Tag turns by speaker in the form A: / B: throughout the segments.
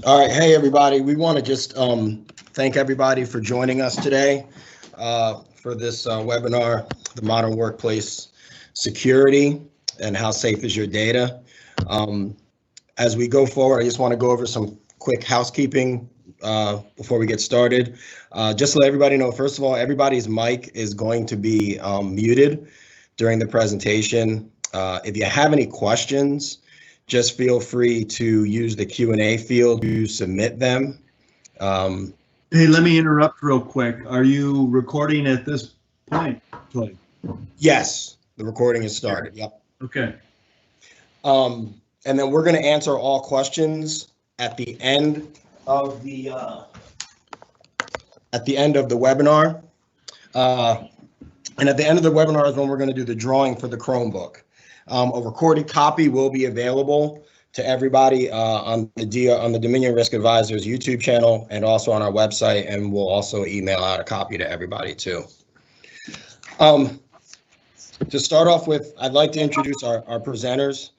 A: All right, hey everybody. We want to just thank everybody for joining us today for this webinar, The Modern Workplace Security and How Safe is Your Data. As we go forward, I just want to go over some quick housekeeping before we get started. Just to let everybody know, first of all, everybody's mic is going to be muted during the presentation. If you have any questions, just feel free to use the Q&A field to submit them.
B: Hey, let me interrupt real quick. Are you recording at this point, Toye?
A: Yes, the recording is started. Yep.
B: Okay.
A: And then we're going to answer all questions at the end of the webinar. And at the end of the webinar is when we're going to do the drawing for the Chromebook. A recorded copy will be available to everybody on the Dominion Risk Advisors YouTube channel and also on our website, and we'll also email out a copy to everybody too. To start off with, I'd like to introduce our presenters.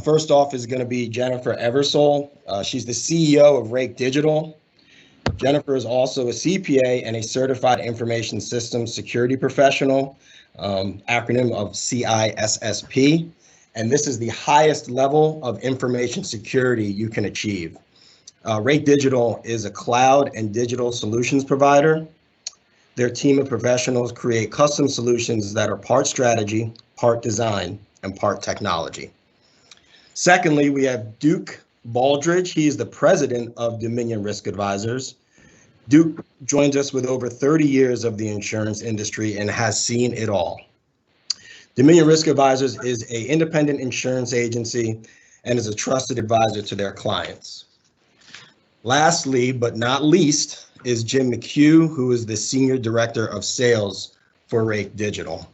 A: First off is going to be Jennifer Eversole. She's the CEO of Rake Digital. Jennifer is also a CPA and a Certified Information Systems Security Professional, acronym of CISSP. And this is the highest level of information security you can achieve. Rake Digital is a cloud and digital solutions provider. Their team of professionals create custom solutions that are part strategy, part design, and part technology. Secondly, we have Duke Baldridge. He is the president of Dominion Risk Advisors. Duke joins us with over 30 years of the insurance industry and has seen it all. Dominion Risk Advisors is an independent insurance agency and is a trusted advisor to their clients. Lastly, but not least, is Jim McHugh, who is the Senior Director of Sales for Rake Digital.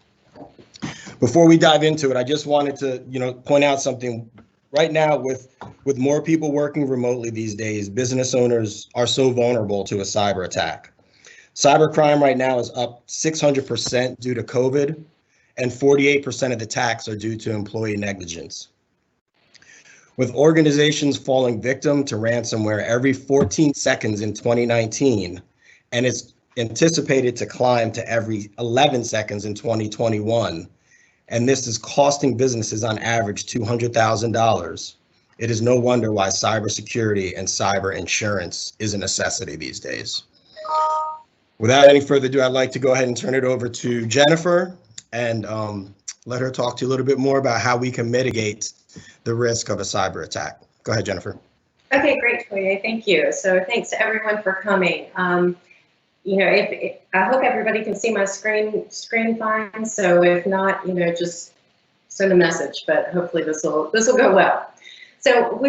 A: Before we dive into it, I just wanted to, point out something. Right now, with more people working remotely these days, business owners are so vulnerable to a cyber attack. Cybercrime right now is up 600% due to COVID, and 48% of the attacks are due to employee negligence. With organizations falling victim to ransomware every 14 seconds in 2019, and it's anticipated to climb to every 11 seconds in 2021, and this is costing businesses on average $200,000. It is no wonder why cybersecurity and cyber insurance is a necessity these days. Without any further ado, I'd like to go ahead and turn it over to Jennifer and let her talk to you a little bit more about how we can mitigate the risk of a cyber attack. Go ahead, Jennifer.
C: Okay, great, Toye. Thank you. So thanks to everyone for coming. I hope everybody can see my screen fine. So if not, just send a message. But hopefully this will go well. So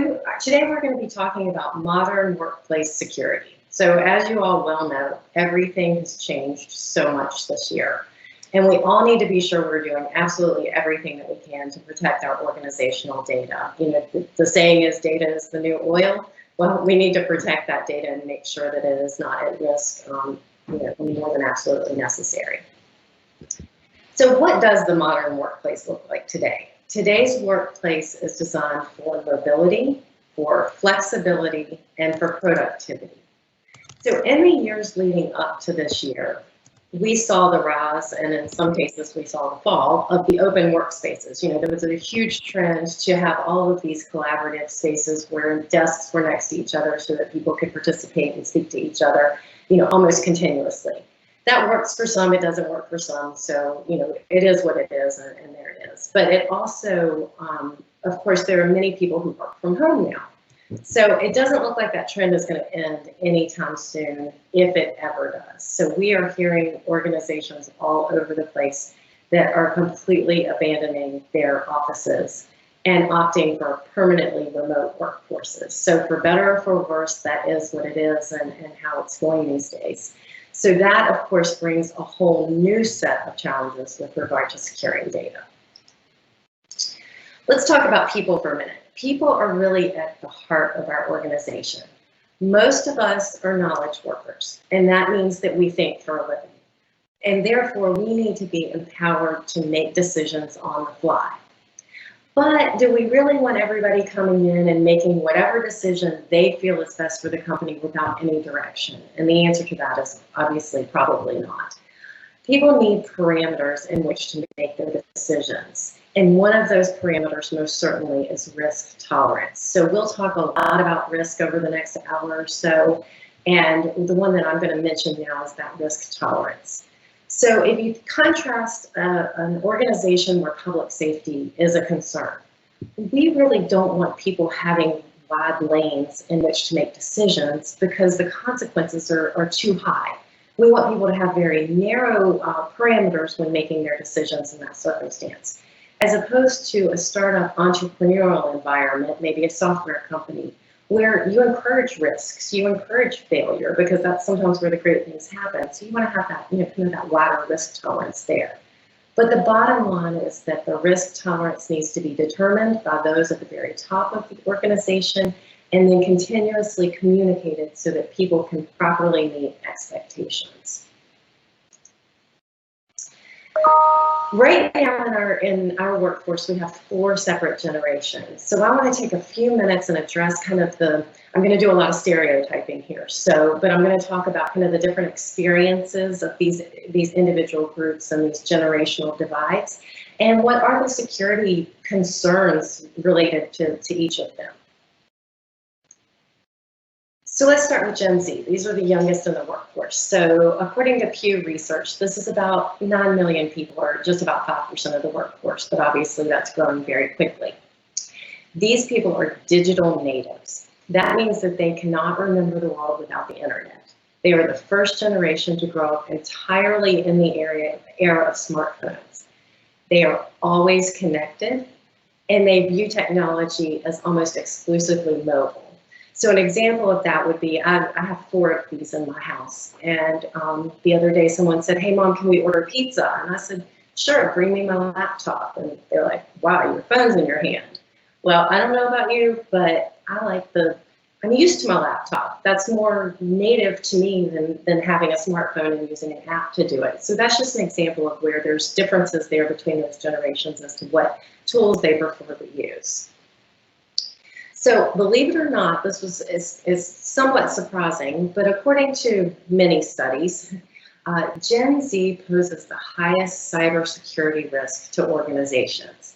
C: today we're going to be talking about modern workplace security. So as you all well know, everything has changed so much this year. And we all need to be sure we're doing absolutely everything that we can to protect our organizational data. The saying is data is the new oil. Well, we need to protect that data and make sure that it is not at risk more than absolutely necessary. So what does the modern workplace look like today? Today's workplace is designed for mobility, for flexibility, and for productivity. So in the years leading up to this year, we saw the rise, and in some cases we saw the fall, of the open workspaces. There was a huge trend to have all of these collaborative spaces where desks were next to each other so that people could participate and speak to each other, almost continuously. That works for some, it doesn't work for some. So, it is what it is, and there it is. But it also, of course, there are many people who work from home now. So it doesn't look like that trend is going to end anytime soon, if it ever does. So we are hearing organizations all over the place that are completely abandoning their offices and opting for permanently remote workforces. So for better or for worse, that is what it is and how it's going these days. So that, of course, brings a whole new set of challenges with regard to securing data. Let's talk about people for a minute. People are really at the heart of our organization. Most of us are knowledge workers, and that means that we think for a living. And therefore, we need to be empowered to make decisions on the fly. But do we really want everybody coming in and making whatever decision they feel is best for the company without any direction? And the answer to that is obviously probably not. People need parameters in which to make their decisions. And one of those parameters most certainly is risk tolerance. So we'll talk a lot about risk over the next hour or so. And the one that I'm going to mention now is that risk tolerance. So if you contrast an organization where public safety is a concern, we really don't want people having wide lanes in which to make decisions because the consequences are too high. We want people to have very narrow parameters when making their decisions in that circumstance, as opposed to a startup entrepreneurial environment, maybe a software company, where you encourage risks, you encourage failure, because that's sometimes where the great things happen. So you want to have that, kind of that wider risk tolerance there. But the bottom line is that the risk tolerance needs to be determined by those at the very top of the organization and then continuously communicated so that people can properly meet expectations. Right now in our workforce, we have 4 separate generations. So I want to take a few minutes and address kind of I'm going to do a lot of stereotyping here. But I'm going to talk about kind of the different experiences of these individual groups and these generational divides, and what are the security concerns related to each of them. So let's start with Gen Z. These are the youngest in the workforce. So according to Pew Research, this is about 9 million people, or just about 5% of the workforce, but obviously that's growing very quickly. These people are digital natives. That means that they cannot remember the world without the internet. They are the first generation to grow up entirely in the era of smartphones. They are always connected, and they view technology as almost exclusively mobile. So an example of that would be, I have 4 of these in my house, and the other day someone said, "Hey Mom, can we order pizza?" And I said, "Sure, bring me my laptop." And they're like, "Wow, your phone's in your hand." Well, I don't know about you, but I'm used to my laptop. That's more native to me than having a smartphone and using an app to do it. So that's just an example of where there's differences there between those generations as to what tools they prefer to use. So believe it or not, this is somewhat surprising, but according to many studies, Gen Z poses the highest cybersecurity risk to organizations.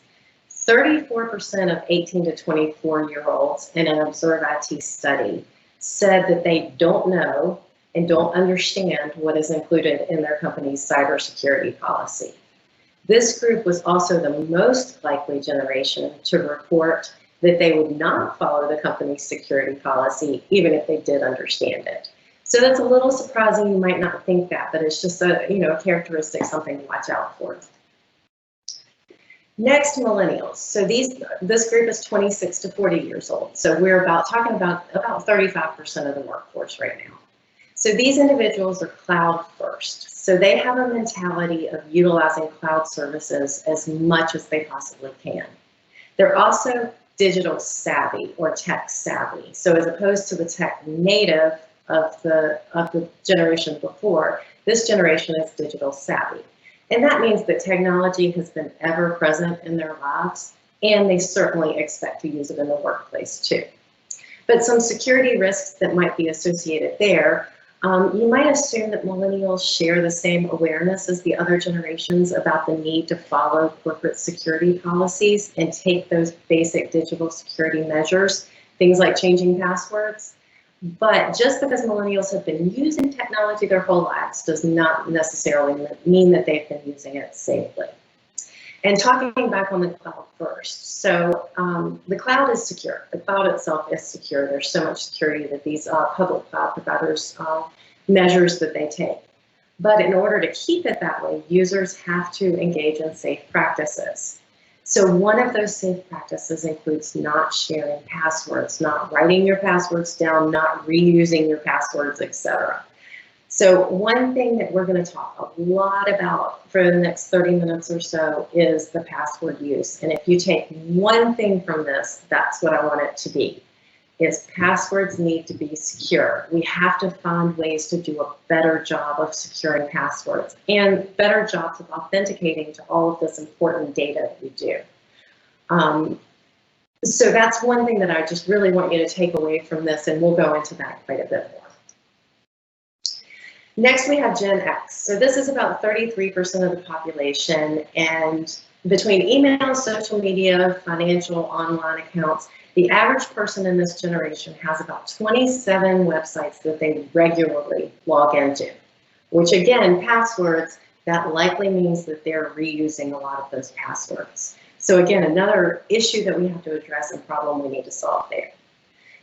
C: 34% of 18 to 24-year-olds in an Observe IT study said that they don't know and don't understand what is included in their company's cybersecurity policy. This group was also the most likely generation to report that they would not follow the company's security policy, even if they did understand it. So that's a little surprising. You might not think that, but it's just a characteristic, something to watch out for. Next, millennials. So this group is 26 to 40 years old. So we're talking about 35% of the workforce right now. So these individuals are cloud first. So they have a mentality of utilizing cloud services as much as they possibly can. They're also digital savvy or tech savvy. So as opposed to the tech native of the generation before, this generation is digital savvy. And that means that technology has been ever present in their lives, and they certainly expect to use it in the workplace too. But some security risks that might be associated there, you might assume that millennials share the same awareness as the other generations about the need to follow corporate security policies and take those basic digital security measures, things like changing passwords. But just because millennials have been using technology their whole lives does not necessarily mean that they've been using it safely. And talking back on the cloud first, so the cloud is secure. The cloud itself is secure. There's so much security that these public cloud providers measures that they take. But in order to keep it that way, users have to engage in safe practices. So one of those safe practices includes not sharing passwords, not writing your passwords down, not reusing your passwords, etc. So one thing that we're going to talk a lot about for the next 30 minutes or so is the password use. And if you take one thing from this, that's what I want it to be, is passwords need to be secure. We have to find ways to do a better job of securing passwords and better jobs of authenticating to all of this important data that we do. So that's one thing that I just really want you to take away from this, and we'll go into that quite a bit more. Next, we have Gen X. So this is about 33% of the population, and between email, social media, financial, online accounts, the average person in this generation has about 27 websites that they regularly log into, which again, passwords, that likely means that they're reusing a lot of those passwords. So again, another issue that we have to address and problem we need to solve there.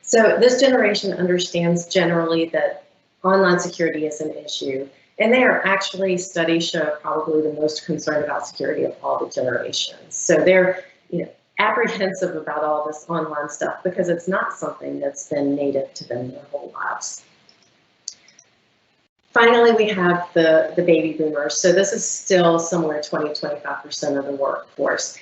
C: So this generation understands generally that online security is an issue, and they are actually, studies show, probably the most concerned about security of all the generations. So they're, apprehensive about all this online stuff because it's not something that's been native to them their whole lives. Finally, we have the baby boomers. So this is still somewhere 20–25% of the workforce.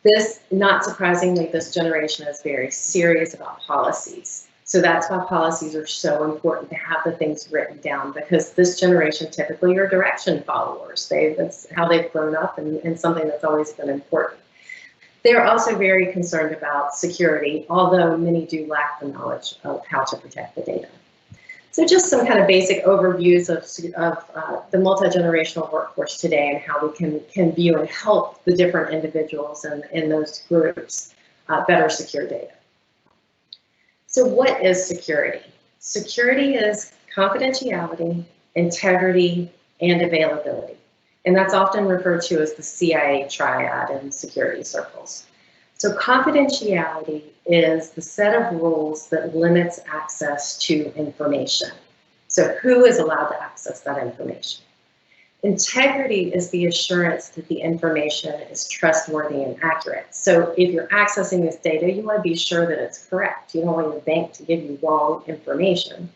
C: This, not surprisingly, this generation is very serious about policies. So that's why policies are so important to have the things written down, because this generation typically are direction followers. That's how they've grown up, and something that's always been important. They're also very concerned about security, although many do lack the knowledge of how to protect the data. So just some kind of basic overviews of the multi-generational workforce today and how we can view and help the different individuals in those groups better secure data. So what is security? Security is confidentiality, integrity, and availability. And that's often referred to as the CIA triad in security circles. So confidentiality is the set of rules that limits access to information. So who is allowed to access that information? Integrity is the assurance that the information is trustworthy and accurate. So if you're accessing this data, you want to be sure that it's correct. You don't want your bank to give you wrong information.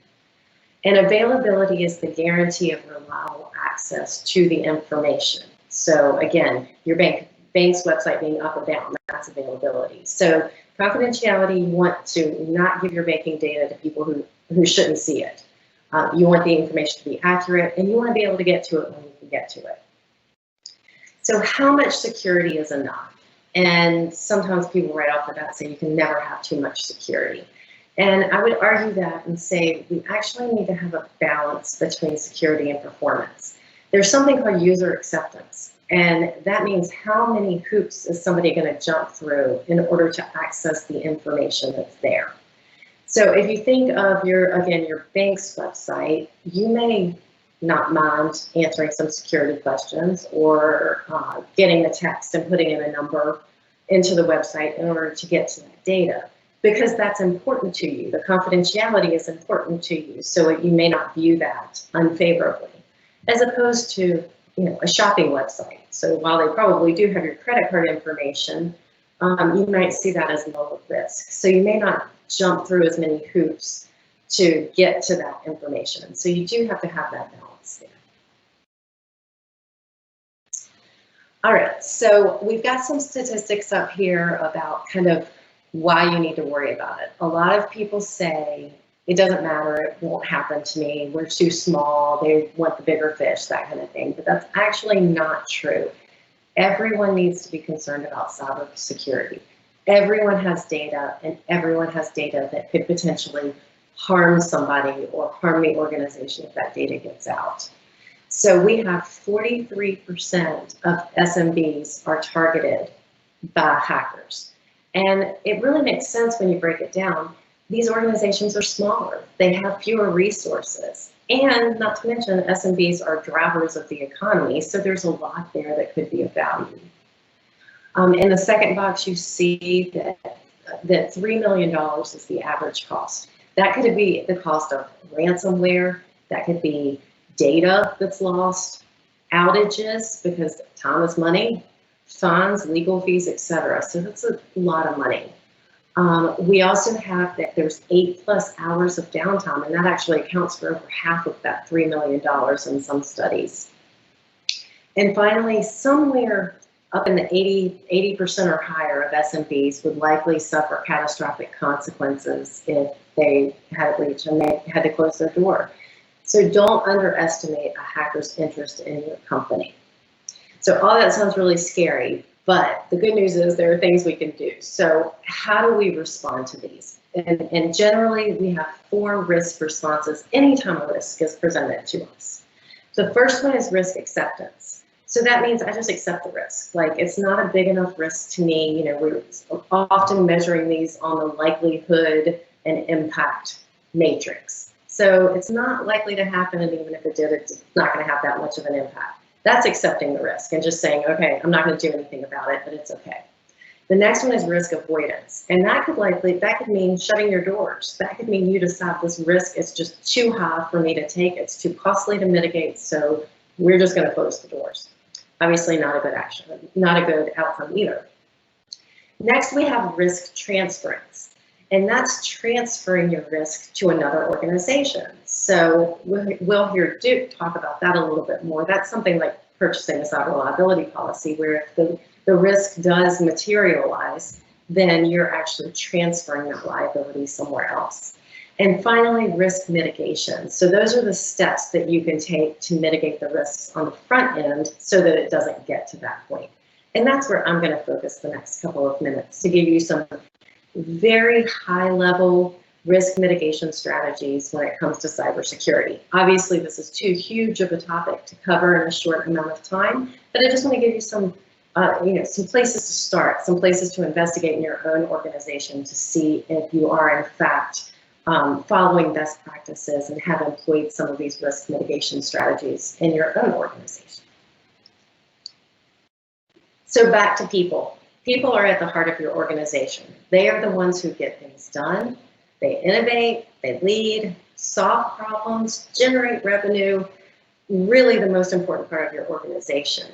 C: And availability is the guarantee of reliable access to the information. So again, your bank's website being up or down, that's availability. So confidentiality, you want to not give your banking data to people who shouldn't see it. You want the information to be accurate, and you want to be able to get to it when you can get to it. So how much security is enough? And sometimes people right off the bat say you can never have too much security. And I would argue that and say we actually need to have a balance between security and performance. There's something called user acceptance, and that means how many hoops is somebody going to jump through in order to access the information that's there. So if you think of your bank's website, you may not mind answering some security questions or getting a text and putting in a number into the website in order to get to that data, because that's important to you. The confidentiality is important to you, so you may not view that unfavorably, as opposed to a shopping website. So while they probably do have your credit card information, you might see that as lower risk. So you may not jump through as many hoops to get to that information. So you do have to have that balance there. All right, so we've got some statistics up here about kind of why you need to worry about it. A lot of people say, it doesn't matter, it won't happen to me, we're too small, they want the bigger fish, that kind of thing. But that's actually not true. Everyone needs to be concerned about cybersecurity. Everyone has data, and everyone has data that could potentially harm somebody or harm the organization if that data gets out. So we have 43% of SMBs are targeted by hackers. And it really makes sense when you break it down. These organizations are smaller, they have fewer resources, and not to mention SMBs are drivers of the economy, so there's a lot there that could be of value. In the second box, you see that $3 million is the average cost. That could be the cost of ransomware, that could be data that's lost, outages, because time is money, fines, legal fees, etc. So that's a lot of money. We also have that there's 8+ hours of downtime, and that actually accounts for over half of that $3 million in some studies. And finally, somewhere up in the 80% or higher of SMBs would likely suffer catastrophic consequences if they had a breach and they had to close their door. So don't underestimate a hacker's interest in your company. So all that sounds really scary, But the good news is there are things we can do. So how do we respond to these? And generally, we have 4 risk responses anytime a risk is presented to us. The first one is risk acceptance. So that means I just accept the risk. Like, it's not a big enough risk to me. You know, we're often measuring these on the likelihood and impact matrix. So it's not likely to happen, and even if it did, it's not going to have that much of an impact. That's accepting the risk and just saying, okay, I'm not going to do anything about it, but it's okay. The next one is risk avoidance, and that could mean shutting your doors. That could mean you decide this risk is just too high for me to take. It's too costly to mitigate, so we're just going to close the doors. Obviously, not a good action, not a good outcome either. Next, we have risk transference, and that's transferring your risk to another organization. So we'll hear Duke talk about that a little bit more. That's something like purchasing a cyber liability policy, where if the risk does materialize, then you're actually transferring that liability somewhere else. And finally, risk mitigation. So those are the steps that you can take to mitigate the risks on the front end so that it doesn't get to that point. And that's where I'm going to focus the next couple of minutes, to give you some very high-level risk mitigation strategies when it comes to cybersecurity. Obviously, this is too huge of a topic to cover in a short amount of time, but I just want to give you some some places to start, some places to investigate in your own organization to see if you are in fact following best practices and have employed some of these risk mitigation strategies in your own organization. So back to people. People are at the heart of your organization. They are the ones who get things done. They innovate, they lead, solve problems, generate revenue, really the most important part of your organization.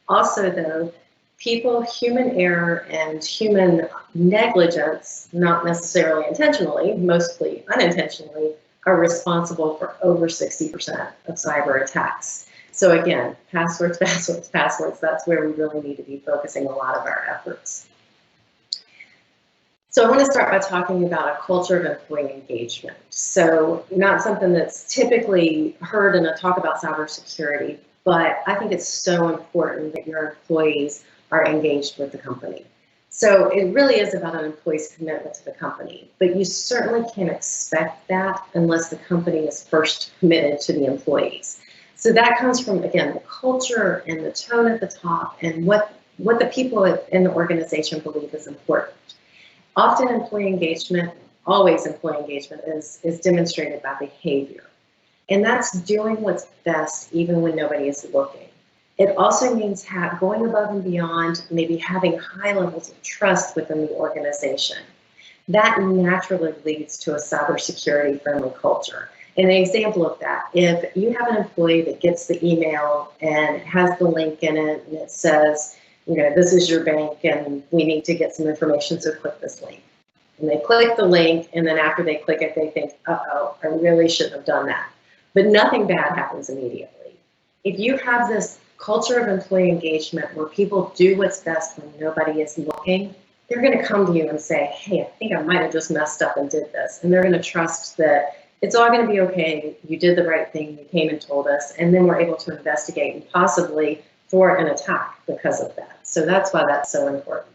C: Also though, people, human error and human negligence, not necessarily intentionally, mostly unintentionally, are responsible for over 60% of cyber attacks. So again, passwords, passwords, passwords, that's where we really need to be focusing a lot of our efforts. So I want to start by talking about a culture of employee engagement. So not something that's typically heard in a talk about cybersecurity, but I think it's so important that your employees are engaged with the company. So it really is about an employee's commitment to the company, but you certainly can't expect that unless the company is first committed to the employees. So that comes from, again, the culture and the tone at the top and what the people in the organization believe is important. Often employee engagement, always employee engagement is demonstrated by behavior. And that's doing what's best even when nobody is looking. It also means going above and beyond, maybe having high levels of trust within the organization. That naturally leads to a cybersecurity friendly culture. And an example of that, if you have an employee that gets the email and it has the link in it and it says, this is your bank and we need to get some information, so click this link. And they click the link, and then after they click it, they think, uh-oh, I really shouldn't have done that. But nothing bad happens immediately. If you have this culture of employee engagement where people do what's best when nobody is looking, they're going to come to you and say, hey, I think I might have just messed up and did this. And they're going to trust that it's all going to be okay. You did the right thing. You came and told us. And then we're able to investigate and possibly thwart an attack because of that. So that's why that's so important.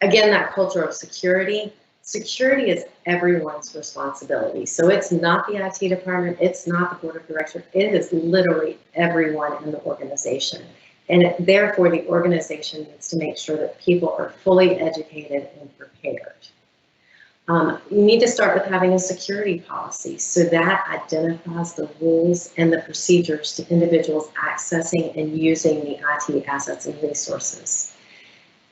C: Again, that culture of security. Security is everyone's responsibility. So it's not the IT department, it's not the board of directors, it is literally everyone in the organization. And therefore, the organization needs to make sure that people are fully educated and prepared. You need to start with having a security policy. So that identifies the rules and the procedures to individuals accessing and using the IT assets and resources.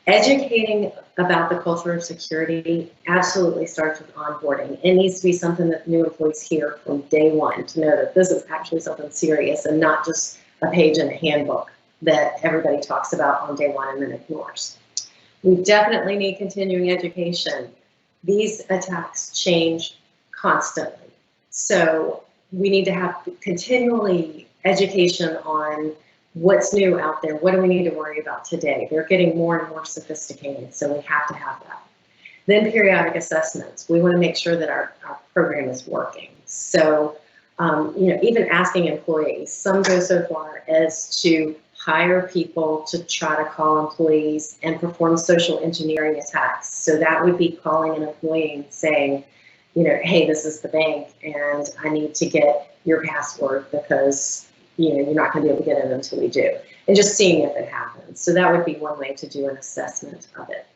C: Educating about the culture of security absolutely starts with onboarding. It needs to be something that new employees hear from day one to know that this is actually something serious and not just a page in a handbook that everybody talks about on day one and then ignores. We definitely need continuing education. These attacks change constantly. So we need to have continually education on what's new out there, what do we need to worry about today? They're getting more and more sophisticated, so we have to have that. Then periodic assessments. We want to make sure that our program is working. So, even asking employees, some go so far as to hire people to try to call employees and perform social engineering attacks. So that would be calling an employee and saying, you know, hey, this is the bank and I need to get your password because, you know, you're not going to be able to get in until we do. And just seeing if it happens. So that would be one way to do an assessment of it.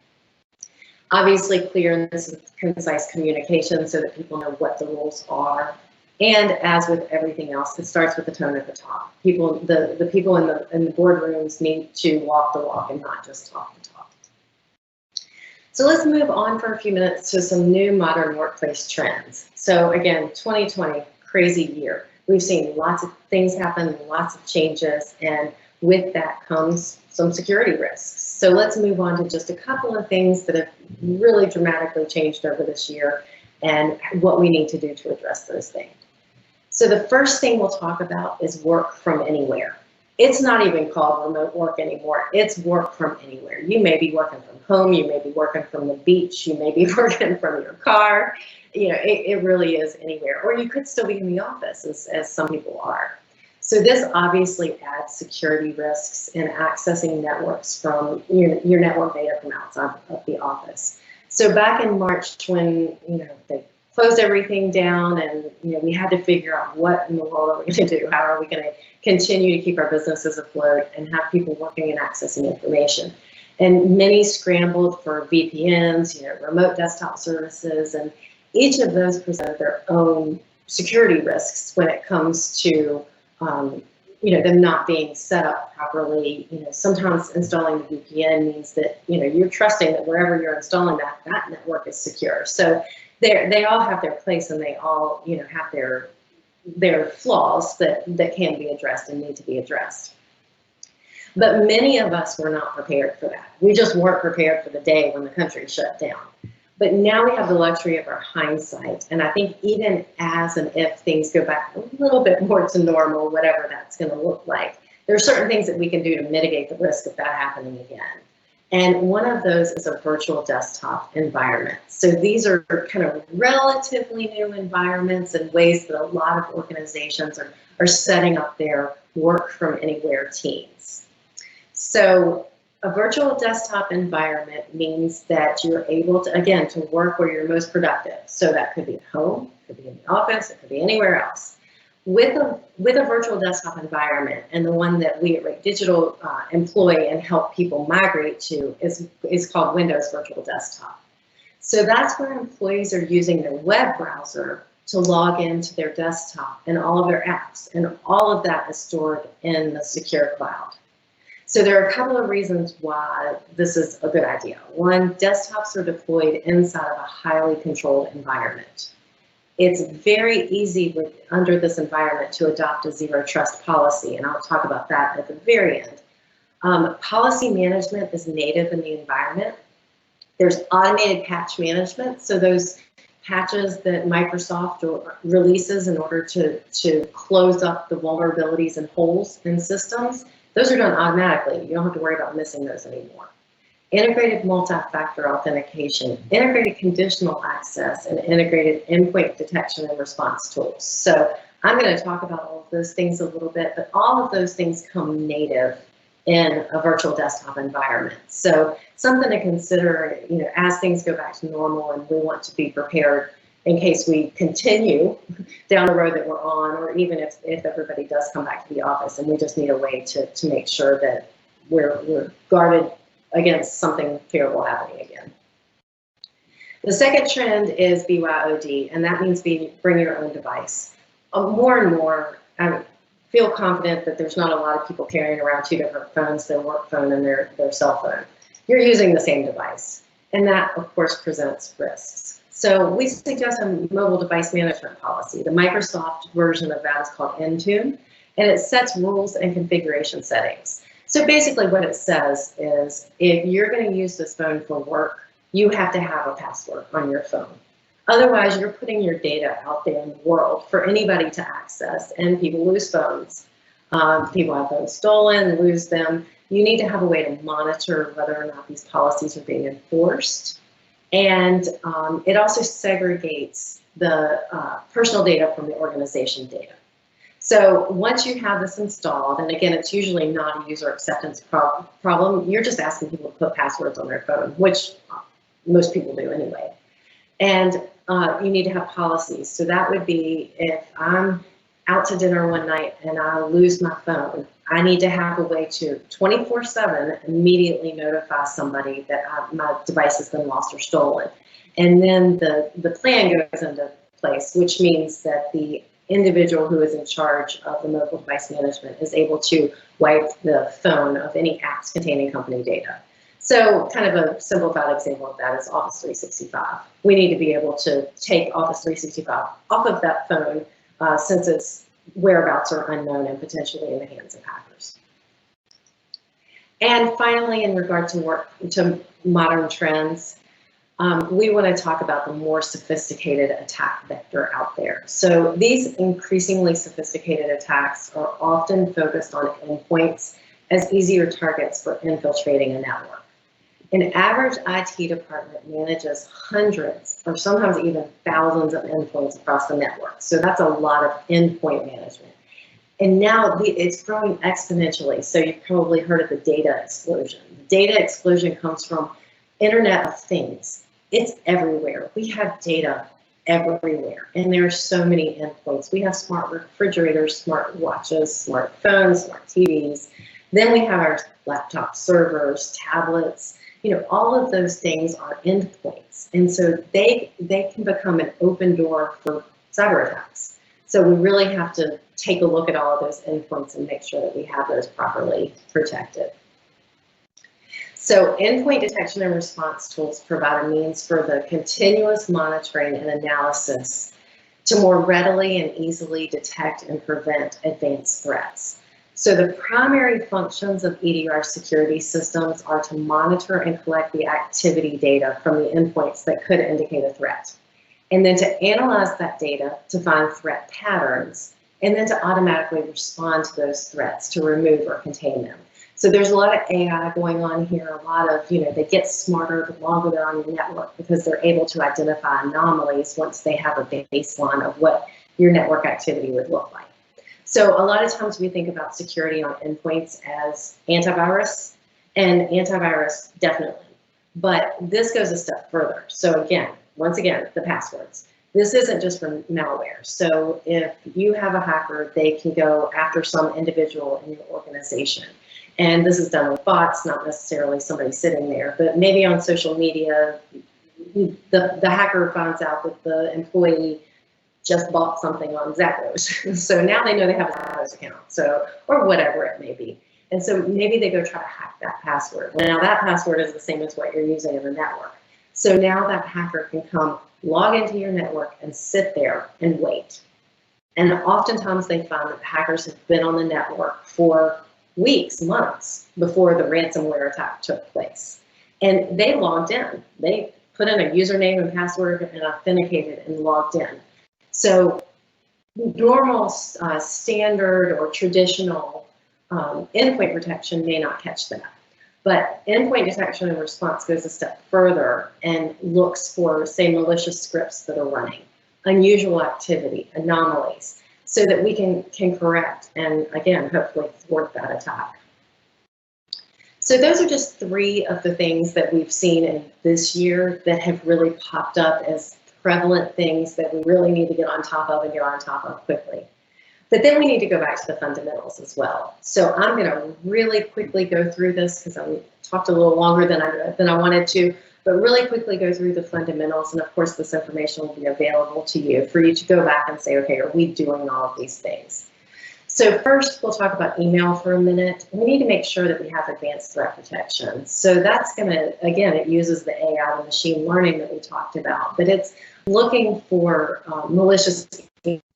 C: Obviously, clear and concise communication so that people know what the rules are. And as with everything else, it starts with the tone at the top. People, the people in the boardrooms need to walk the walk and not just talk the talk. So let's move on for a few minutes to some new modern workplace trends. So again, 2020, crazy year. We've seen lots of things happen, lots of changes, and with that comes some security risks. So let's move on to just a couple of things that have really dramatically changed over this year and what we need to do to address those things. So the first thing we'll talk about is work from anywhere. It's not even called remote work anymore. It's work from anywhere. You may be working from home, you may be working from the beach, you may be working from your car. You know, it really is anywhere. Or you could still be in the office, as some people are. So this obviously adds security risks in accessing networks from your network data from outside of the office. So back in March, when they closed everything down, and we had to figure out what in the world are we going to do? How are we going to continue to keep our businesses afloat and have people working and accessing information? And many scrambled for VPNs, remote desktop services, and each of those presented their own security risks when it comes to them not being set up properly. Sometimes installing the VPN means that you're trusting that wherever you're installing that network is secure. So they all have their place, and they all have their flaws that can be addressed and need to be addressed. But many of us were not prepared for that. We just weren't prepared for the day when the country shut down. But now we have the luxury of our hindsight, and I think even as and if things go back a little bit more to normal, whatever that's going to look like, there are certain things that we can do to mitigate the risk of that happening again. And one of those is a virtual desktop environment. So these are kind of relatively new environments and ways that a lot of organizations are setting up their work from anywhere teams. So a virtual desktop environment means that you're able to, again, to work where you're most productive. So that could be at home, it could be in the office, it could be anywhere else. With a virtual desktop environment, and the one that we at Rake Digital employ and help people migrate to is called Windows Virtual Desktop. So that's where employees are using their web browser to log into their desktop and all of their apps, and all of that is stored in the secure cloud. So there are a couple of reasons why this is a good idea. One, desktops are deployed inside of a highly controlled environment. It's very easy under this environment to adopt a zero trust policy, and I'll talk about that at the very end. Policy management is native in the environment. There's automated patch management, so those patches that Microsoft releases in order to close up the vulnerabilities and holes in systems, those are done automatically. You don't have to worry about missing those anymore. Integrated multi-factor authentication, integrated conditional access, and integrated endpoint detection and response tools. So I'm going to talk about all of those things a little bit, but all of those things come native in a virtual desktop environment. So something to consider, as things go back to normal and we want to be prepared in case we continue down the road that we're on, or even if everybody does come back to the office, and we just need a way to make sure that we're guarded against something terrible happening again. The second trend is BYOD, and that means bring your own device. More and more, I feel confident that there's not a lot of people carrying around two different phones, their work phone and their cell phone. You're using the same device, and that, of course, presents risks. So we suggest a mobile device management policy. The Microsoft version of that is called Endpoint, and it sets rules and configuration settings. So basically what it says is, if you're going to use this phone for work, you have to have a password on your phone. Otherwise, you're putting your data out there in the world for anybody to access, and people lose phones. People have phones stolen, lose them. You need to have a way to monitor whether or not these policies are being enforced. And it also segregates the personal data from the organization data. So once you have this installed, and again, it's usually not a user acceptance problem, you're just asking people to put passwords on their phone, which most people do anyway. And you need to have policies. So that would be if I'm out to dinner one night and I lose my phone, I need to have a way to 24/7 immediately notify somebody that my device has been lost or stolen. And then the plan goes into place, which means that the individual who is in charge of the mobile device management is able to wipe the phone of any apps containing company data. So kind of a simplified example of that is Office 365. We need to be able to take Office 365 off of that phone since its whereabouts are unknown and potentially in the hands of hackers. And finally, in regard to modern trends, we want to talk about the more sophisticated attack vector out there. So these increasingly sophisticated attacks are often focused on endpoints as easier targets for infiltrating a network. An average IT department manages hundreds or sometimes even thousands of endpoints across the network. So that's a lot of endpoint management. And now it's growing exponentially. So you've probably heard of the data explosion. The data explosion comes from Internet of Things. It's everywhere. We have data everywhere, and there are so many endpoints. We have smart refrigerators, smart watches, smartphones, smart TVs. Then we have our laptop servers, tablets. You know, all of those things are endpoints, and so they can become an open door for cyber attacks. So we really have to take a look at all of those endpoints and make sure that we have those properly protected. So endpoint detection and response tools provide a means for the continuous monitoring and analysis to more readily and easily detect and prevent advanced threats. So the primary functions of EDR security systems are to monitor and collect the activity data from the endpoints that could indicate a threat, and then to analyze that data to find threat patterns, and then to automatically respond to those threats to remove or contain them. So there's a lot of AI going on here, a lot of, they get smarter the longer they're on your network because they're able to identify anomalies once they have a baseline of what your network activity would look like. So a lot of times we think about security on endpoints as antivirus, and antivirus definitely, but this goes a step further. So again, once again, the passwords. This isn't just for malware. So if you have a hacker, they can go after some individual in your organization. And this is done with bots, not necessarily somebody sitting there, but maybe on social media, the hacker finds out that the employee just bought something on Zappos. So now they know they have a Zappos account, or whatever it may be. And so maybe they go try to hack that password. Now that password is the same as what you're using in the network. So now that hacker can come log into your network and sit there and wait. And oftentimes they find that the hackers have been on the network for weeks, months before the ransomware attack took place. And they logged in. They put in a username and password and authenticated and logged in. So normal standard or traditional endpoint protection may not catch that. But endpoint detection and response goes a step further and looks for, say, malicious scripts that are running, unusual activity, anomalies, so that we can correct and, again, hopefully thwart that attack. So those are just three of the things that we've seen in this year that have really popped up as prevalent things that we really need to get on top of and get on top of quickly. But then we need to go back to the fundamentals as well. So I'm going to really quickly go through this because I talked a little longer than I wanted to, but really quickly go through the fundamentals. And of course, this information will be available to you for you to go back and say, okay, are we doing all of these things? So first, we'll talk about email for a minute. We need to make sure that we have advanced threat protection. So that's going to, again, it uses the AI and machine learning that we talked about, but it's looking for malicious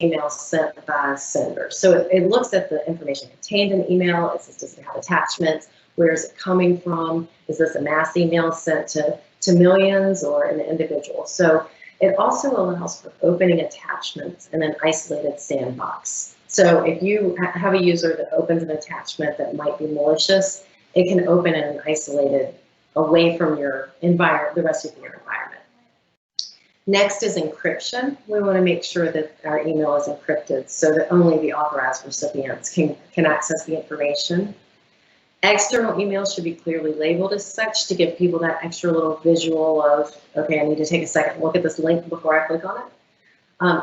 C: emails sent by senders. So it looks at the information contained in the email. Does it have attachments? Where is it coming from? Is this a mass email sent to millions or an individual? So it also allows for opening attachments in an isolated sandbox. So if you have a user that opens an attachment that might be malicious, it can open in an isolated, away from your environment, the rest of your environment. Next is encryption. We want to make sure that our email is encrypted so that only the authorized recipients can access the information. External emails should be clearly labeled as such to give people that extra little visual of, okay, I need to take a second look at this link before I click on it.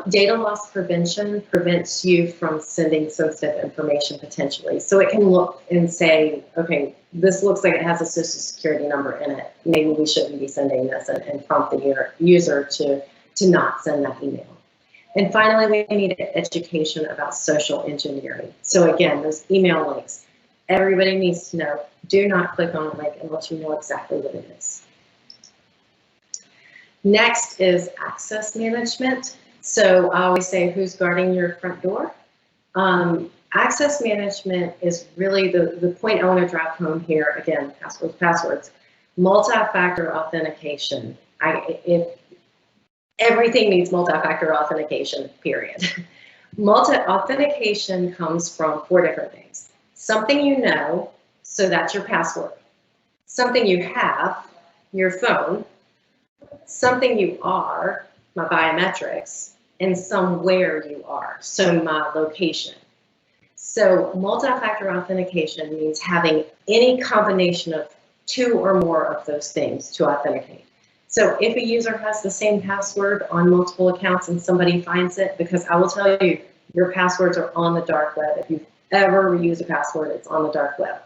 C: Data loss prevention prevents you from sending sensitive information potentially. So it can look and say, okay, this looks like it has a social security number in it. Maybe we shouldn't be sending this, and prompt the user to not send that email. And finally, we need education about social engineering. So again, those email links, everybody needs to know, do not click on a link unless you know exactly what it is. Next is access management. So I always say, who's guarding your front door? Access management is really the point I want to drive home here. Again, passwords, multi-factor authentication. If everything needs multi-factor authentication, period. Authentication comes from 4 different things. Something you know, so that's your password. Something you have, your phone. Something you are, my biometrics, and somewhere you are, so my location. So multi-factor authentication means having any combination of 2 or more of those things to authenticate. So if a user has the same password on multiple accounts and somebody finds it, because I will tell you, your passwords are on the dark web. If you've ever reused a password, it's on the dark web.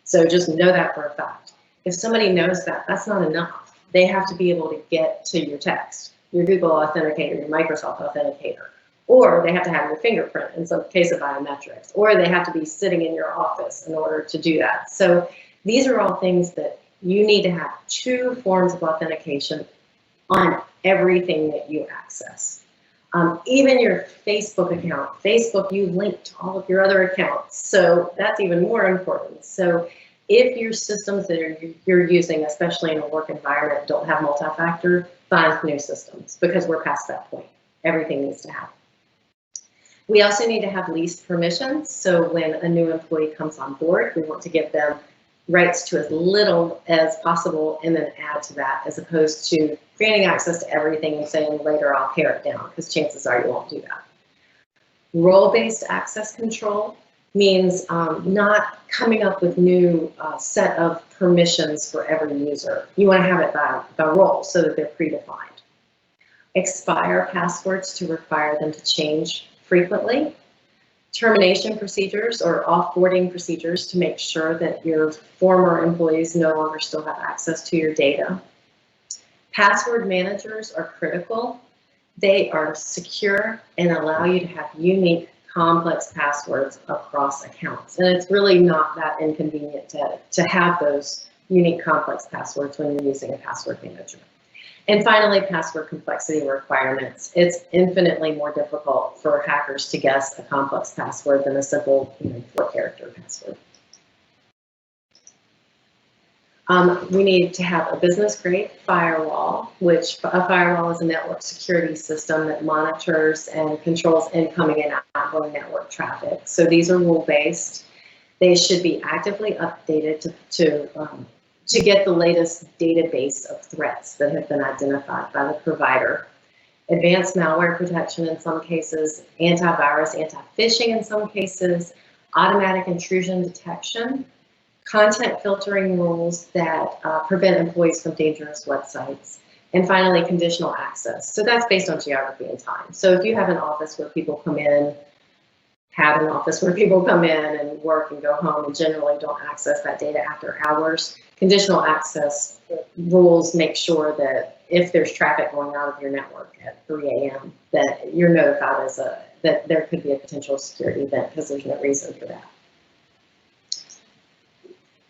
C: So just know that for a fact. If somebody knows that, that's not enough. They have to be able to get to your text, your Google Authenticator, your Microsoft Authenticator, or they have to have your fingerprint in some case of biometrics, or they have to be sitting in your office in order to do that. So these are all things that you need to have 2 forms of authentication on everything that you access. Even your Facebook account, Facebook, you link to all of your other accounts, so that's even more important. So if your systems that you're using, especially in a work environment, don't have multi-factor, find new systems, because we're past that point. Everything needs to have. We also need to have least permissions. So when a new employee comes on board, we want to give them rights to as little as possible and then add to that, as opposed to granting access to everything and saying later I'll pare it down, because chances are you won't do that. Role-based access control means not coming up with new set of permissions for every user. You want to have it by role so that they're predefined. Expire passwords to require them to change frequently. Termination procedures or offboarding procedures to make sure that your former employees no longer still have access to your data. Password managers are critical. They are secure and allow you to have unique, complex passwords across accounts. And it's really not that inconvenient to have those unique, complex passwords when you're using a password manager. And finally, password complexity requirements. It's infinitely more difficult for hackers to guess a complex password than a simple 4-character password. We need to have a business-grade firewall, which a firewall is a network security system that monitors and controls incoming and outgoing network traffic. So these are rule-based. They should be actively updated to get the latest database of threats that have been identified by the provider. Advanced malware protection in some cases, antivirus, anti-phishing in some cases, automatic intrusion detection, content filtering rules that prevent employees from dangerous websites, and finally, conditional access. So that's based on geography and time. So if you have an office where people come in, and work and go home and generally don't access that data after hours, conditional access rules make sure that if there's traffic going out of your network at 3 a.m., that you're notified that there could be a potential security event, because there's no reason for that.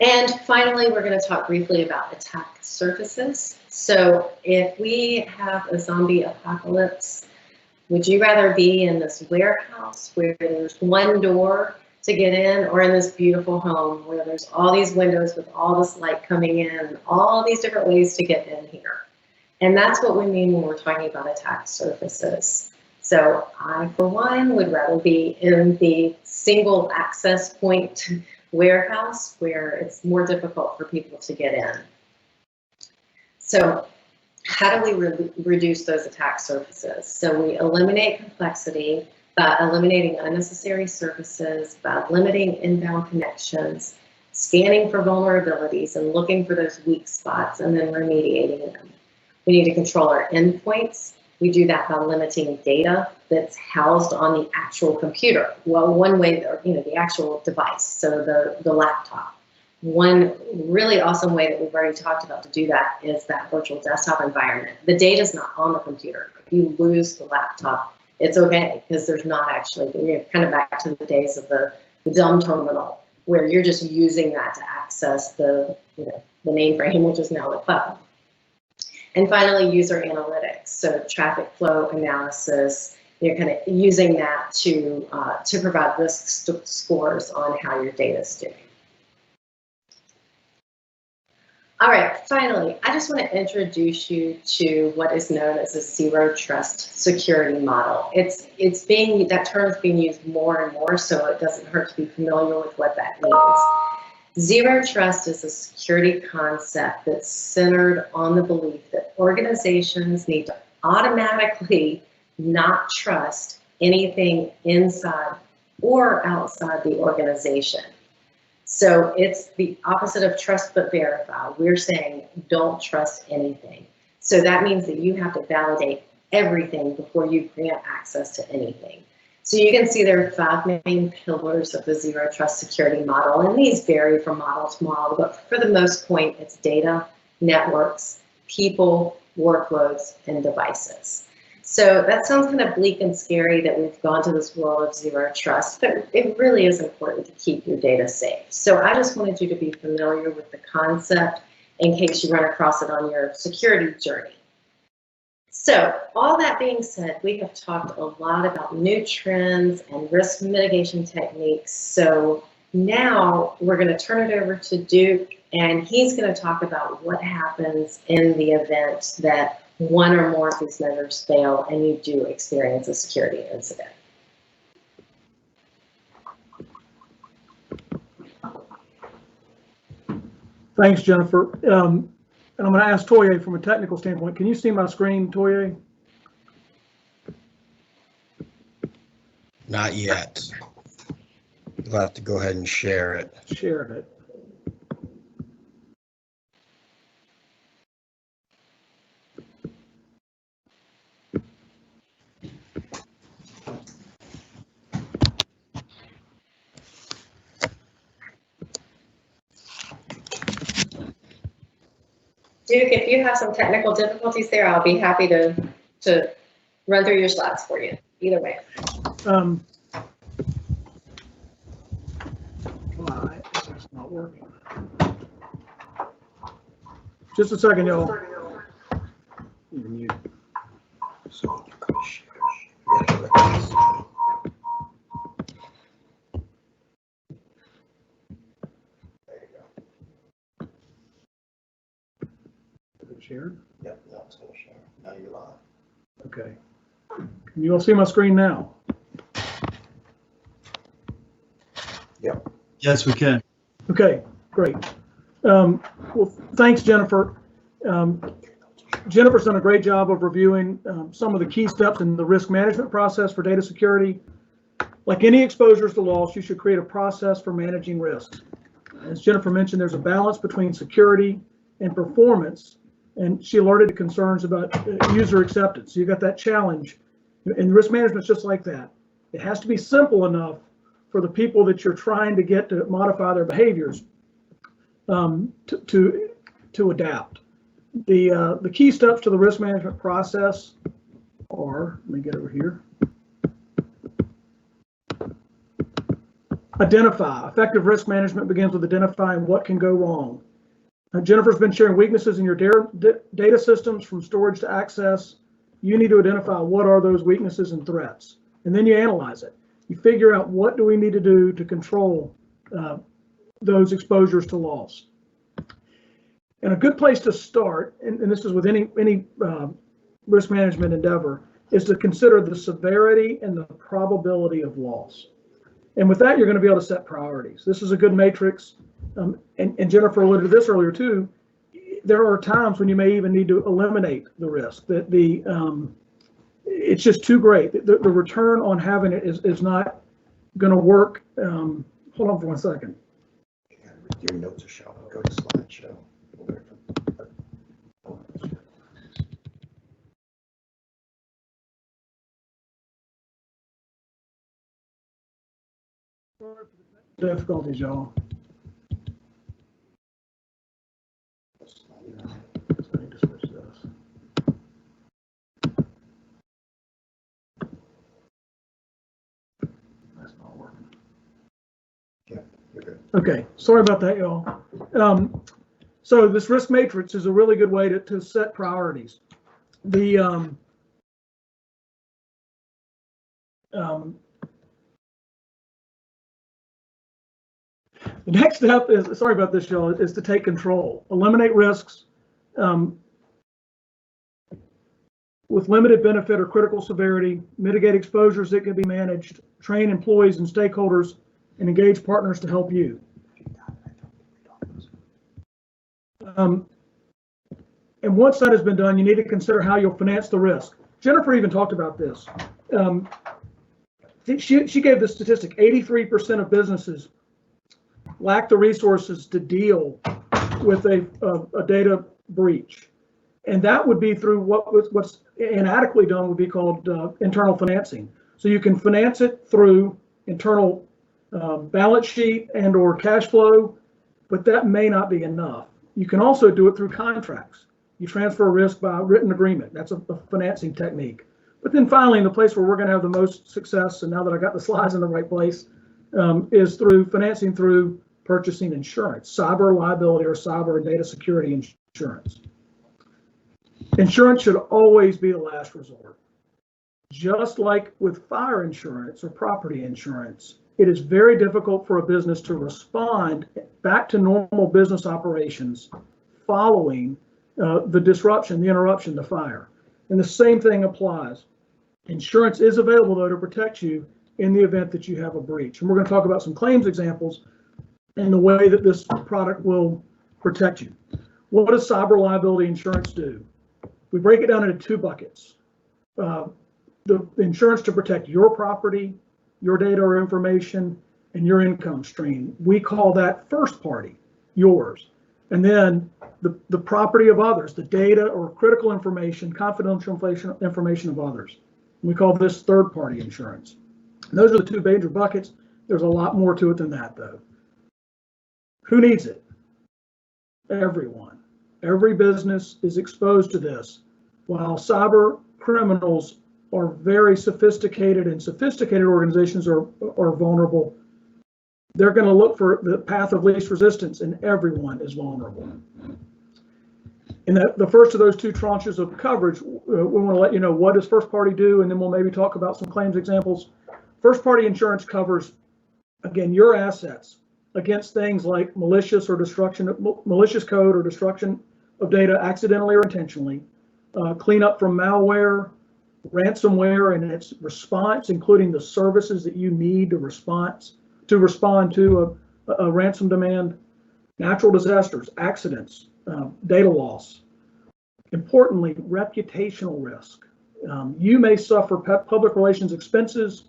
C: And finally, we're going to talk briefly about attack surfaces. So if we have a zombie apocalypse, would you rather be in this warehouse where there's one door to get in, or in this beautiful home where there's all these windows with all this light coming in and all these different ways to get in here? And that's what we mean when we're talking about attack surfaces. So I, for one, would rather be in the single access point warehouse where it's more difficult for people to get in. So how do we reduce those attack surfaces? So we eliminate complexity by eliminating unnecessary services, by limiting inbound connections, scanning for vulnerabilities and looking for those weak spots and then remediating them. We need to control our endpoints. We do that by limiting data that's housed on the actual computer. Well, one way, the actual device, so the laptop. One really awesome way that we've already talked about to do that is that virtual desktop environment. The data's not on the computer. If you lose the laptop, it's okay, because there's not actually, you're kind of back to the days of the dumb terminal, where you're just using that to access the mainframe, which is now the cloud. And finally, user analytics, so traffic flow analysis. You're kind of using that to provide risk scores on how your data is doing. All right, finally, I just want to introduce you to what is known as a zero trust security model. That term is being used more and more, so it doesn't hurt to be familiar with what that means. Zero trust is a security concept that's centered on the belief that organizations need to automatically not trust anything inside or outside the organization. So it's the opposite of trust but verify. We're saying don't trust anything. So that means that you have to validate everything before you grant access to anything. So you can see there are 5 main pillars of the zero trust security model, and these vary from model to model, but for the most part, it's data, networks, people, workloads, and devices. So that sounds kind of bleak and scary that we've gone to this world of zero trust, but it really is important to keep your data safe. So I just wanted you to be familiar with the concept in case you run across it on your security journey. So all that being said, we have talked a lot about new trends and risk mitigation techniques. So now we're going to turn it over to Duke, and he's going to talk about what happens in the event that one or more of these measures fail and you do experience a security incident.
D: Thanks, Jennifer. And I'm going to ask Toye from a technical standpoint. Can you see my screen, Toye?
A: Not yet. You'll have to go ahead and share it.
D: Share it.
C: Duke, if you have some technical difficulties there, I'll be happy to run through your slides for you, either way.
D: It's not working. Just a second, y'all.
A: So you're going to share.
D: Shared?
A: Yep, no, it's going to share. Now you're live.
D: Okay. Can you all see my screen now?
A: Yep.
B: Yes, we can.
D: Okay, great. Well, thanks, Jennifer. Jennifer's done a great job of reviewing some of the key steps in the risk management process for data security. Like any exposures to loss, you should create a process for managing risks. As Jennifer mentioned, there's a balance between security and performance, and she alerted to concerns about user acceptance. So you got that challenge, and risk management is just like that. It has to be simple enough for the people that you're trying to get to modify their behaviors to adapt. The key steps to the risk management process are, let me get over here. Identify. Effective risk management begins with identifying what can go wrong. Jennifer's been sharing weaknesses in your data systems from storage to access. You need to identify what are those weaknesses and threats, and then you analyze it. You figure out what do we need to do to control those exposures to loss. And a good place to start, and this is with any risk management endeavor, is to consider the severity and the probability of loss. And with that, you're going to be able to set priorities. This is a good matrix. And Jennifer alluded to this earlier too. there are times when you may even need to eliminate the risk. That it's just too great. The return on having it is not going to work. Hold on for 1 second.
A: Your notes are showing. Go to slideshow.
D: Difficulties, y'all. I need to switch this. That's not working.
A: Yeah, you're good.
D: Okay, sorry about that, y'all. So this risk matrix is a really good way to set priorities. The next step is, sorry about this, y'all, is to take control, eliminate risks with limited benefit or critical severity, mitigate exposures that can be managed, train employees and stakeholders, and engage partners to help you. And once that has been done, you need to consider how you'll finance the risk. Jennifer even talked about this. She gave the statistic, 83% of businesses lack the resources to deal with a data breach. And that would be through what's inadequately done would be called internal financing. So you can finance it through internal balance sheet and or cash flow, but that may not be enough. You can also do it through contracts. You transfer risk by written agreement. That's a financing technique. But then finally, in the place where we're going to have the most success, and now that I got the slides in the right place, is through financing through purchasing insurance, cyber liability or cyber and data security insurance. Insurance should always be the last resort. Just like with fire insurance or property insurance, it is very difficult for a business to respond back to normal business operations following the disruption, the interruption, the fire. And the same thing applies. Insurance is available, though, to protect you in the event that you have a breach. And we're going to talk about some claims examples and the way that this product will protect you. What does cyber liability insurance do? We break it down into two buckets. The insurance to protect your property, your data or information, and your income stream. We call that first party, yours. And then the property of others, the data or critical information, confidential information of others. We call this third party insurance. And those are the two major buckets. There's a lot more to it than that, though. Who needs it? Everyone. Every business is exposed to this. While cyber criminals are very sophisticated and sophisticated organizations are vulnerable, they're going to look for the path of least resistance, and everyone is vulnerable. In the first of those two tranches of coverage, we want to let you know what does first party do, and then we'll maybe talk about some claims examples. First party insurance covers, again, your assets against things like malicious code or destruction of data accidentally or intentionally, cleanup from malware, ransomware and its response, including the services that you need to respond to a ransom demand, natural disasters, accidents, data loss. Importantly, reputational risk. You may suffer public relations expenses.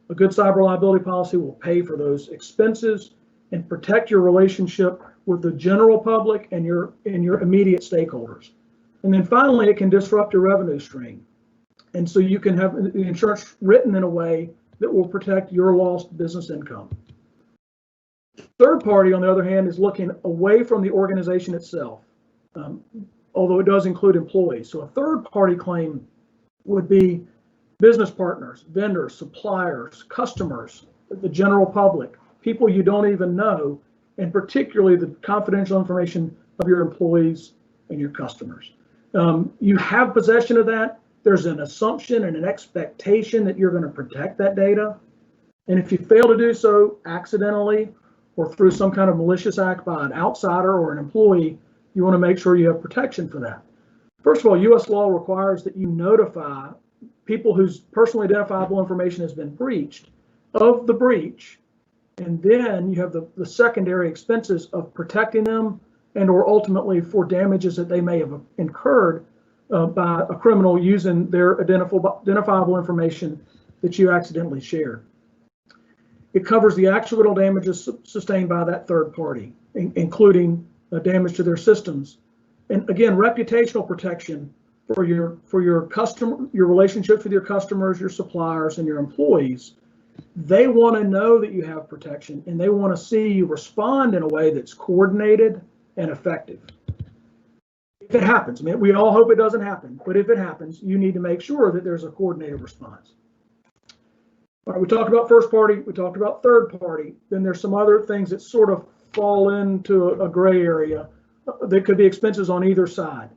D: A good cyber liability policy will pay for those expenses and protect your relationship with the general public and your immediate stakeholders. And then finally, it can disrupt your revenue stream. And so you can have the insurance written in a way that will protect your lost business income. Third party, on the other hand, is looking away from the organization itself, although it does include employees. So a third party claim would be business partners, vendors, suppliers, customers, the general public, people you don't even know, and particularly the confidential information of your employees and your customers. You have possession of that. There's an assumption and an expectation that you're going to protect that data. And if you fail to do so accidentally or through some kind of malicious act by an outsider or an employee, you want to make sure you have protection for that. First of all, U.S. law requires that you notify people whose personally identifiable information has been breached of the breach, and then you have the secondary expenses of protecting them and or ultimately for damages that they may have incurred by a criminal using their identifiable information that you accidentally shared. It covers the actual damages sustained by that third party, including damage to their systems. And again, reputational protection for your customer, your relationships with your customers, your suppliers, and your employees. They want to know that you have protection, and they want to see you respond in a way that's coordinated and effective. If it happens, I mean, we all hope it doesn't happen, but if it happens, you need to make sure that there's a coordinated response. All right, we talked about first party, we talked about third party, then there's some other things that sort of fall into a gray area that could be expenses on either side.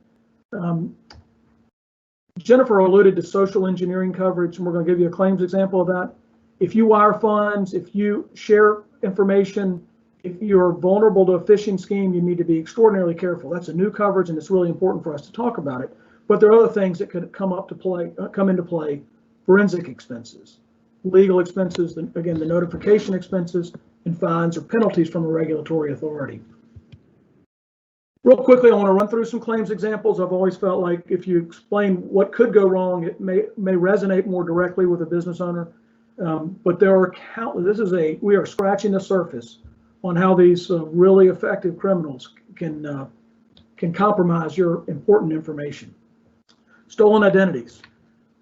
D: Jennifer alluded to social engineering coverage, and we're going to give you a claims example of that. If you wire funds, if you share information, if you're vulnerable to a phishing scheme, you need to be extraordinarily careful. That's a new coverage, and it's really important for us to talk about it. But there are other things that could come into play: forensic expenses, legal expenses, again, the notification expenses, and fines or penalties from a regulatory authority. Real quickly, I want to run through some claims examples. I've always felt like if you explain what could go wrong, it may resonate more directly with a business owner. But there are countless. We are scratching the surface on how these really effective criminals can compromise your important information. Stolen identities.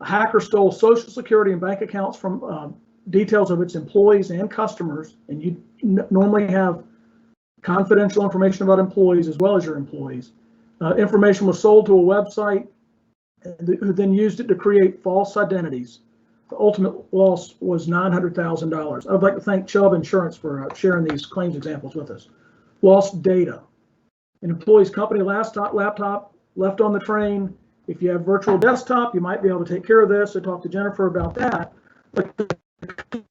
D: A hacker stole Social Security and bank accounts from details of its employees and customers, and you normally have confidential information about employees as well as your employees. Information was sold to a website who then used it to create false identities. The ultimate loss was $900,000. I'd like to thank Chubb Insurance for sharing these claims examples with us. Lost data. An employee's company laptop left on the train. If you have virtual desktop, you might be able to take care of this. I talked to Jennifer about that. But the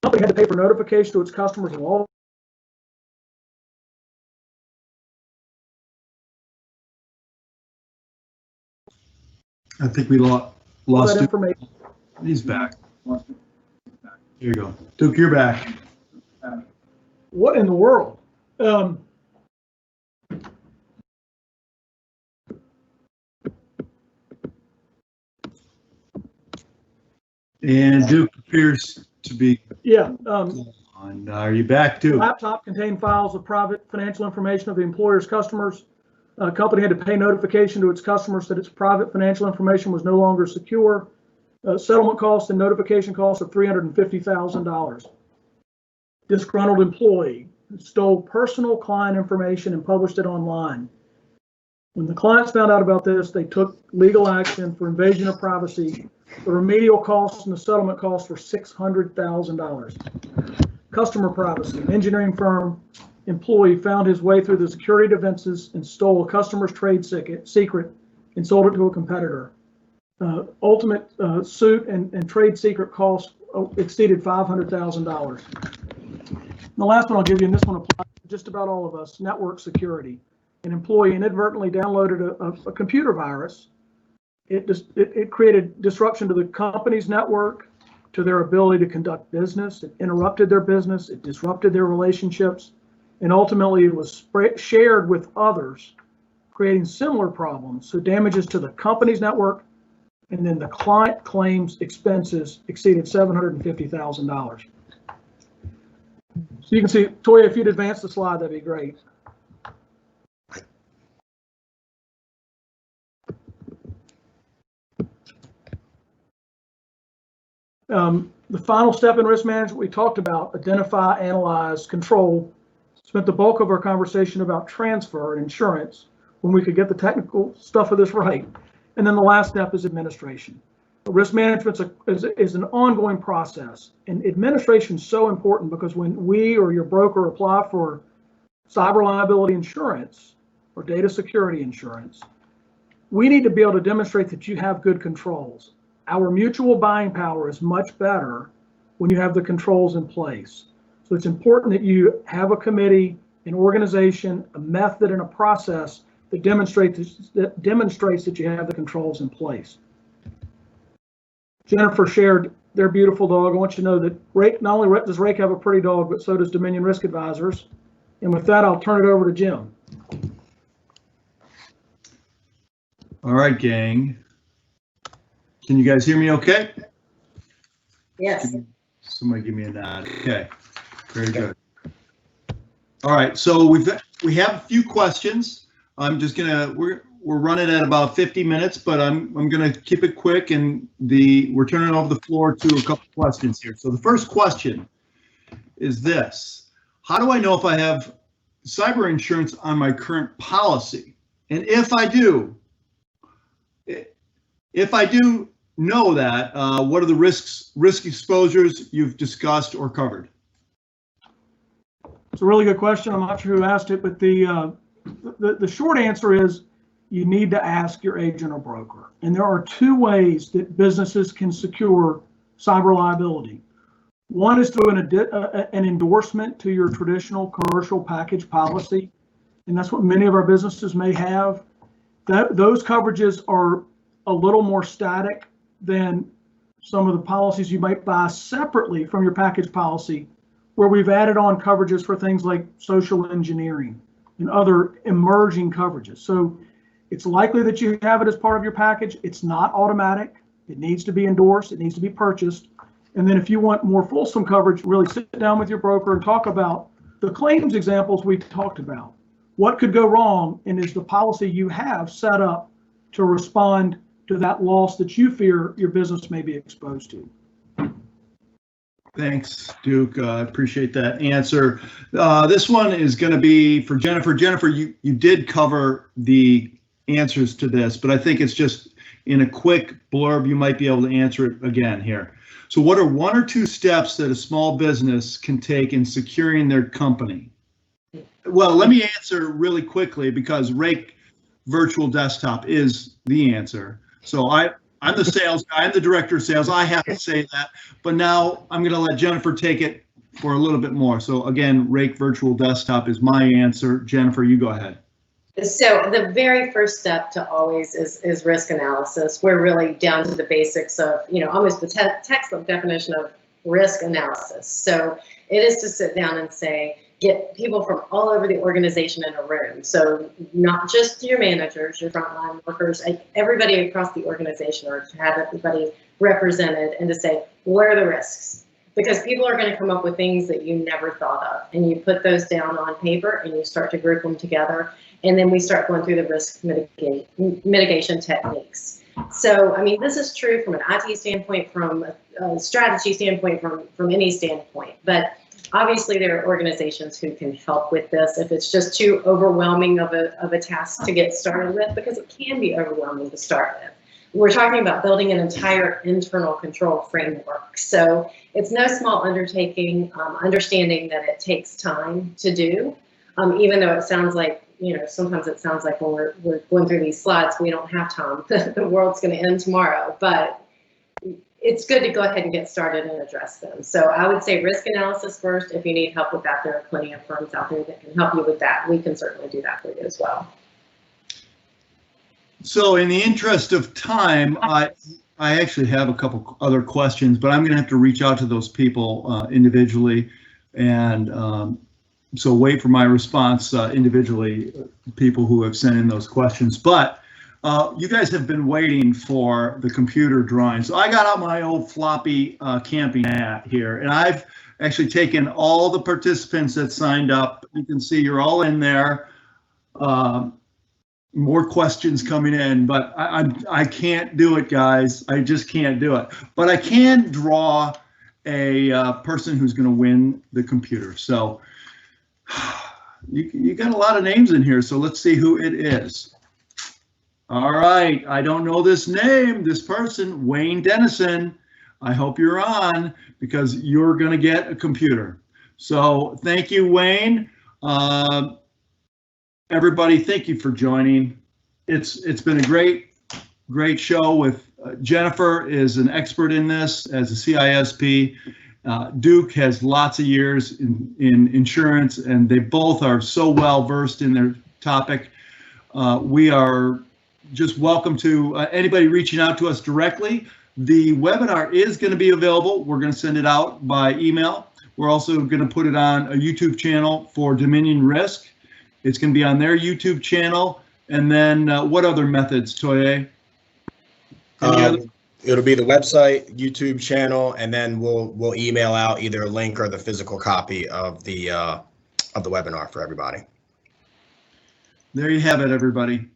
D: company had to pay for notification to its customers of all.
B: I think we lost
D: that information.
B: He's back. Here you go. Duke, you're back.
D: What in the world?
B: And Duke appears to be.
D: Yeah.
B: Are you back, Duke?
D: Laptop contained files of private financial information of the employer's customers. Company had to pay notification to its customers that its private financial information was no longer secure. Settlement costs and notification costs of $350,000. Disgruntled employee stole personal client information and published it online. When the clients found out about this, they took legal action for invasion of privacy. The remedial costs and the settlement costs were $600,000. Customer privacy. An engineering firm employee found his way through the security defenses and stole a customer's trade secret and sold it to a competitor. Ultimate suit and trade secret cost exceeded $500,000. The last one I'll give you, and this one applies to just about all of us, network security. An employee inadvertently downloaded a computer virus. It created disruption to the company's network, to their ability to conduct business. It interrupted their business. It disrupted their relationships. And ultimately, it was shared with others, creating similar problems. So damages to the company's network, and then the client claims expenses exceeded $750,000. So you can see, Toye, if you'd advance the slide, that'd be great. The final step in risk management we talked about: identify, analyze, control. Spent the bulk of our conversation about transfer and insurance when we could get the technical stuff of this right. And then the last step is administration. Risk management is an ongoing process, and administration is so important because when we or your broker apply for cyber liability insurance or data security insurance, we need to be able to demonstrate that you have good controls. Our mutual buying power is much better when you have the controls in place. So it's important that you have a committee, an organization, a method, and a process that demonstrates that you have the controls in place. Jennifer shared their beautiful dog. I want you to know that Rake, not only does Rake have a pretty dog, but so does Dominion Risk Advisors. And with that, I'll turn it over to Jim.
B: All right, gang. Can you guys hear me okay?
C: Yes.
B: Somebody give me a nod. Okay, very good. All right, so we have a few questions. I'm just gonna we're running at about 50 minutes, but I'm gonna keep it quick, and we're turning over the floor to a couple questions here. So the first question is this: how do I know if I have cyber insurance on my current policy? And if I do know that, what are the risk exposures you've discussed or covered?
D: It's a really good question. I'm not sure who asked it, but the short answer is you need to ask your agent or broker. And there are two ways that businesses can secure cyber liability. One is through an endorsement to your traditional commercial package policy, and that's what many of our businesses may have. Those coverages are a little more static than some of the policies you might buy separately from your package policy, where we've added on coverages for things like social engineering and other emerging coverages. So it's likely that you have it as part of your package. It's not automatic. It needs to be endorsed. It needs to be purchased. And then if you want more fulsome coverage, really sit down with your broker and talk about the claims examples we talked about. What could go wrong, and is the policy you have set up to respond to that loss that you fear your business may be exposed to?
B: Thanks, Duke. I appreciate that answer. This one is going to be for Jennifer. Jennifer, you did cover the answers to this, but I think it's just in a quick blurb, you might be able to answer it again here. So what are one or two steps that a small business can take in securing their company? Well, let me answer really quickly, because Rake Virtual Desktop is the answer. So I'm the sales guy, I'm the director of sales. I have to say that, but now I'm going to let Jennifer take it for a little bit more. So again, Rake Virtual Desktop is my answer. Jennifer, you go ahead.
C: So the very first step to always is risk analysis. We're really down to the basics of, almost the textbook definition of risk analysis. So it is to sit down and say, get people from all over the organization in a room. So not just your managers, your frontline workers, everybody across the organization, or to have everybody represented, and to say, what are the risks? Because people are going to come up with things that you never thought of, and you put those down on paper and you start to group them together. And then we start going through the risk mitigation techniques. So, I mean, this is true from an IT standpoint, from a strategy standpoint, from any standpoint. But obviously, there are organizations who can help with this if it's just too overwhelming of a task to get started with, because it can be overwhelming to start with. We're talking about building an entire internal control framework. So it's no small undertaking, understanding that it takes time to do, even though it sounds like, sometimes it sounds like when we're going through these slides, we don't have time. The world's going to end tomorrow, but it's good to go ahead and get started and address them. So I would say risk analysis first. If you need help with that, there are plenty of firms out there that can help you with that. We can certainly do that for you as well.
B: So in the interest of time, I actually have a couple other questions, but I'm going to have to reach out to those people individually, and so wait for my response individually, people who have sent in those questions. But you guys have been waiting for the computer drawing. So I got out my old floppy camping hat here, and I've actually taken all the participants that signed up. You can see you're all in there. More questions coming in, but I can't do it, guys. I just can't do it. But I can draw a person who's going to win the computer. So you got a lot of names in here, so let's see who it is. All right, I don't know this name, this person, Wayne Dennison. I hope you're on, because you're going to get a computer. So thank you, Wayne. Everybody, thank you for joining. It's been a great show with Jennifer is an expert in this as a CISP. Duke has lots of years in insurance, and they both are so well versed in their topic. We are just welcome to anybody reaching out to us directly. The webinar is going to be available. We're going to send it out by email. We're also going to put it on a YouTube channel for Dominion Risk. It's going to be on their YouTube channel. And then what other methods, Toye? Any other?
A: It'll be the website, YouTube channel, and then we'll email out either a link or the physical copy of the webinar for everybody.
B: There you have it, everybody.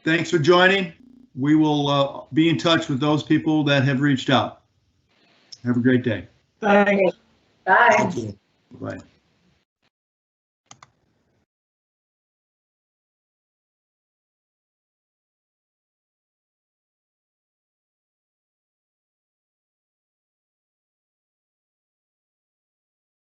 B: Thanks for joining. We will be in touch with those people that have reached out. Have a great day.
D: Thanks.
C: Bye.
A: Thank you.
B: Bye.